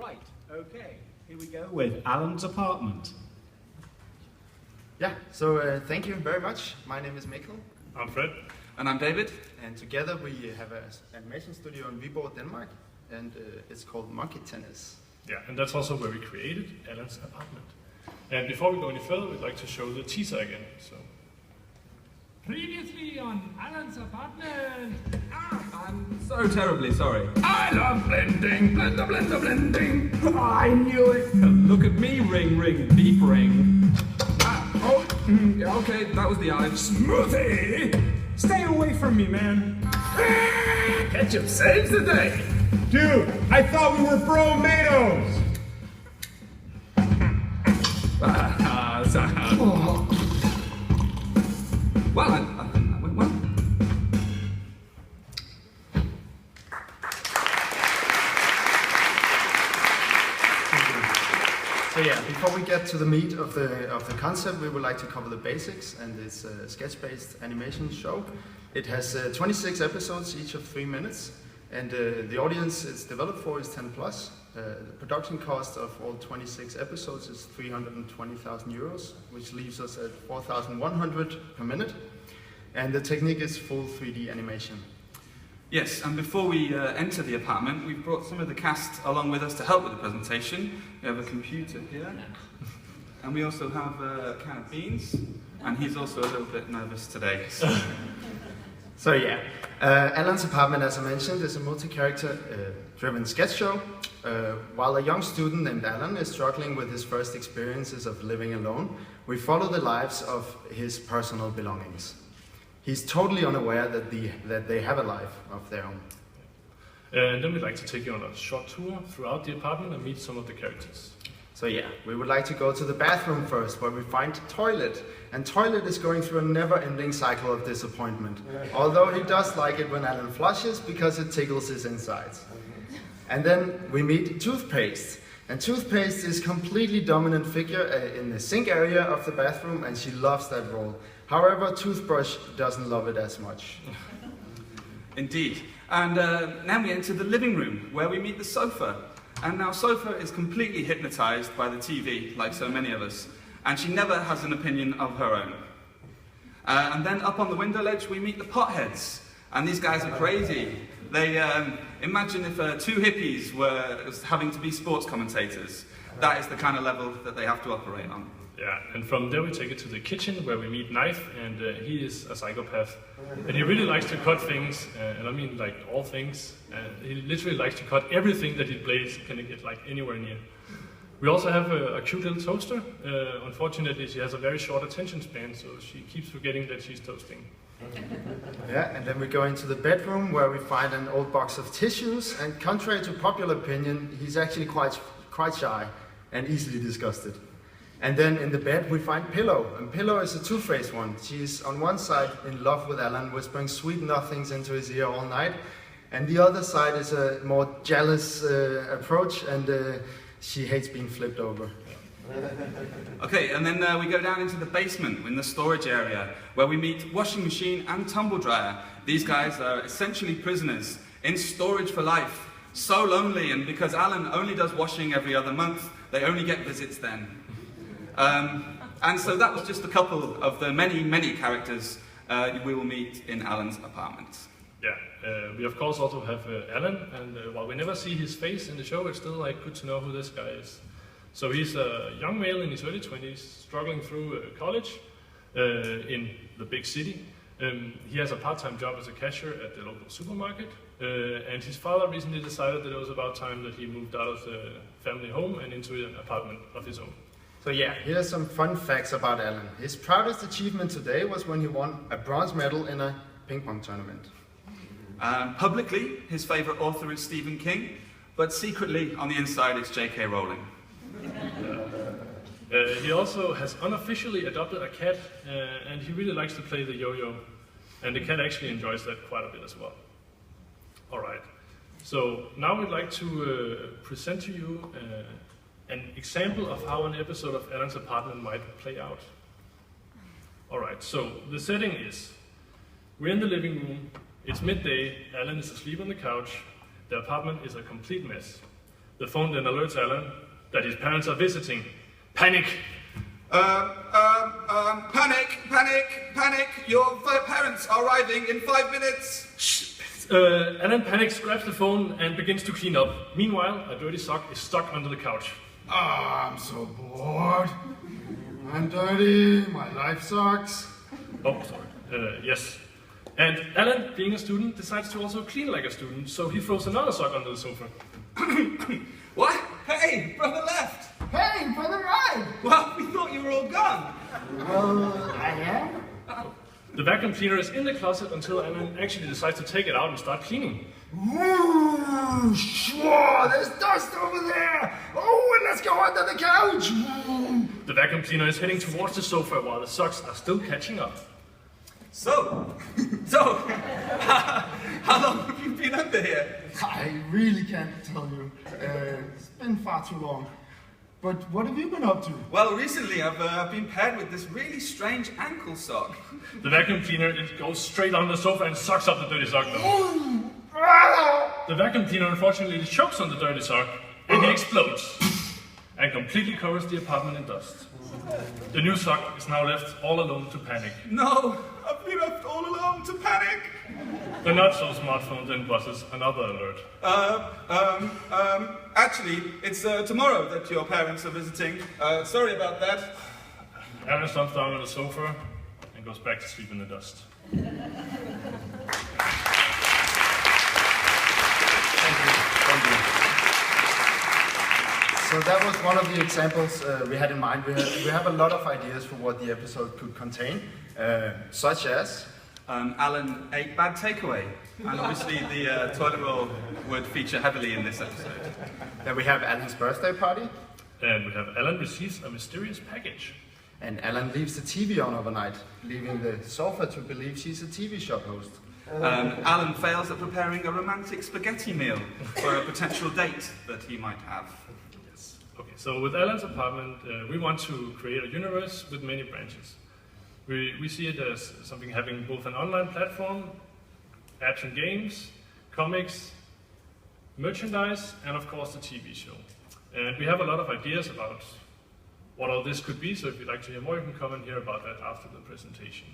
Right, okay, here we go with Alan's apartment. Yeah, so thank you very much. My name is Mikkel. I'm Fred. And I'm David. And together we have an animation studio in Viborg, Denmark, and it's called Monkey Tennis. Yeah, and that's also where we created Alan's apartment. And before we go any further, we'd like to show the teaser again. So, previously on Alan's apartment. I'm so terribly sorry. I love blending, blending. I knew it. Look at me, ring, beep ring. Okay, that was the eye. Smoothie! Stay away from me, man. Ketchup saves the day. Dude, I thought we were bro-matos! Well, that went well. So yeah, before we get to the meat of the concept, we would like to cover the basics, and it's a sketch-based animation show. It has 26 episodes, each of 3 minutes, and the audience it's developed for is 10 plus. The production cost of all 26 episodes is 320,000 euros, which leaves us at 4,100 per minute, and the technique is full 3D animation. Yes, and before we enter the apartment, we've brought some of the cast along with us to help with the presentation. We have a computer here, and we also have a can of beans, and he's also a little bit nervous today. So yeah, Alan's apartment, as I mentioned, is a multi-character driven sketch show. While a young student named Alan is struggling with his first experiences of living alone, we follow the lives of his personal belongings. He's totally unaware that they have a life of their own. And then we'd like to take you on a short tour throughout the apartment and meet some of the characters. So yeah, we would like to go to the bathroom first, where we find Toilet. And Toilet is going through a never-ending cycle of disappointment. Although he does like it when Alan flushes, because it tickles his insides. And then we meet Toothpaste. And Toothpaste is completely dominant figure in the sink area of the bathroom, and she loves that role. However, Toothbrush doesn't love it as much. Indeed. And now we enter the living room, where we meet the sofa. And now Sofa is completely hypnotized by the TV, like so many of us. And she never has an opinion of her own. And then up on the window ledge, we meet the potheads. And these guys are crazy. They imagine if 2 hippies were having to be sports commentators. That is the kind of level that they have to operate on. Yeah, and from there we take it to the kitchen where we meet Knife, and he is a psychopath. And he really likes to cut things, and I mean like all things. He literally likes to cut everything that he blades can get like anywhere near. We also have a cute little toaster. Unfortunately, she has a very short attention span, so she keeps forgetting that she's toasting. Yeah, and then we go into the bedroom where we find an old box of tissues, and contrary to popular opinion, he's actually quite shy and easily disgusted. And then in the bed we find Pillow, and Pillow is a two-faced one. She's on one side in love with Alan, whispering sweet nothings into his ear all night, and the other side is a more jealous approach, and she hates being flipped over. Okay, and then we go down into the basement in the storage area where we meet washing machine and tumble dryer. These guys are essentially prisoners in storage for life. So lonely, and because Alan only does washing every other month, they only get visits then. And so that was just a couple of the many characters we will meet in Alan's apartment. Yeah, we of course also have Alan, and while we never see his face in the show, it's still like good to know who this guy is. So he's a young male in his early 20s, struggling through college in the big city. He has a part-time job as a cashier at the local supermarket, and his father recently decided that it was about time that he moved out of the family home and into an apartment of his own. So yeah, here's some fun facts about Alan. His proudest achievement today was when he won a bronze medal in a ping pong tournament. Publicly, his favorite author is Stephen King, but secretly, on the inside, it's J.K. Rowling. He also has unofficially adopted a cat, and he really likes to play the yo-yo, and the cat actually enjoys that quite a bit as well. Alright, so now we'd like to present to you an example of how an episode of Alan's apartment might play out. Alright, so the setting is, we're in the living room, it's midday, Alan is asleep on the couch, the apartment is a complete mess. The phone then alerts Alan that his parents are visiting. Panic! Panic, panic, panic! Your parents are arriving in 5 minutes! Shh! Alan panics, grabs the phone and begins to clean up. Meanwhile, a dirty sock is stuck under the couch. Ah, I'm so bored. I'm dirty, my life sucks. Oh, sorry. Yes. And Alan, being a student, decides to also clean like a student, so he throws another sock under the sofa. What? Hey, brother left! Hey, brother, right? Well, we thought you were all gone! Well, I am. The vacuum cleaner is in the closet until Alan actually decides to take it out and start cleaning. Whoosh! Whoa, there's dust over there! Oh, and let's go under the couch! The vacuum cleaner is heading towards the sofa while the socks are still catching up. So, how long have you been under here? I really can't tell you. It's been far too long. But what have you been up to? Well, recently I've been paired with this really strange ankle sock. The vacuum cleaner goes straight on the sofa and sucks up the dirty sock though. The vacuum cleaner unfortunately chokes on the dirty sock and he explodes and completely covers the apartment in dust. The new sock is now left all alone to panic. No, I've been left all alone to panic. The not-so-smartphone then buzzes another alert. Actually, it's tomorrow that your parents are visiting. Sorry about that. Alan slumps down on the sofa and goes back to sleep in the dust. Thank you. So that was one of the examples we had in mind. We have a lot of ideas for what the episode could contain, such as... Alan ate bad takeaway. And obviously the toilet roll would feature heavily in this episode. Then we have Alan's birthday party. And we have Alan receives a mysterious package. And Alan leaves the TV on overnight, leaving the sofa to believe she's a TV shop host. Alan fails at preparing a romantic spaghetti meal for a potential date that he might have. Yes. Okay, so with Alan's apartment, we want to create a universe with many branches. We see it as something having both an online platform, action games, comics, merchandise, and of course the TV show. And we have a lot of ideas about what all this could be, so if you'd like to hear more, you can come and hear about that after the presentation.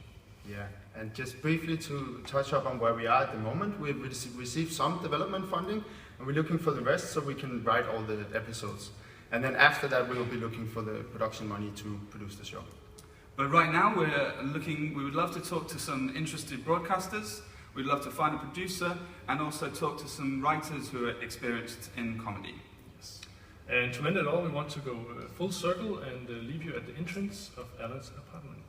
Yeah, and just briefly to touch up on where we are at the moment, we've received some development funding, and we're looking for the rest so we can write all the episodes. And then after that, we will be looking for the production money to produce the show. But right now we would love to talk to some interested broadcasters, we'd love to find a producer, and also talk to some writers who are experienced in comedy. Yes. And to end it all, we want to go full circle and leave you at the entrance of Alan's apartment.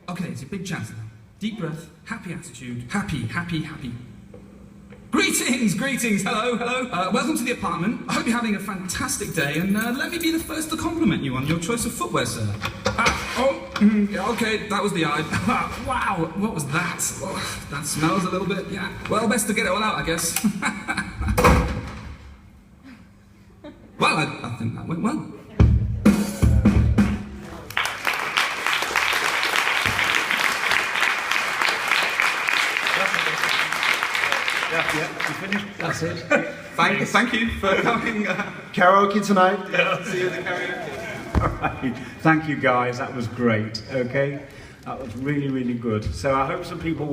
Okay, it's a big chance now. Deep breath, happy attitude, happy, happy, happy. Greetings, greetings, hello, hello. Welcome to the apartment. I hope you're having a fantastic day, and let me be the first to compliment you on your choice of footwear, sir. Okay, that was the eye. Wow, what was that? Oh, that smells a little bit, yeah. Well, best to get it all out, I guess. Well, I think that went well. Yeah, you finished? That's it. Thank you for coming. Karaoke tonight? Yeah, see you at the karaoke. All right. Thank you, guys. That was great. Okay? That was really, really good. So I hope some people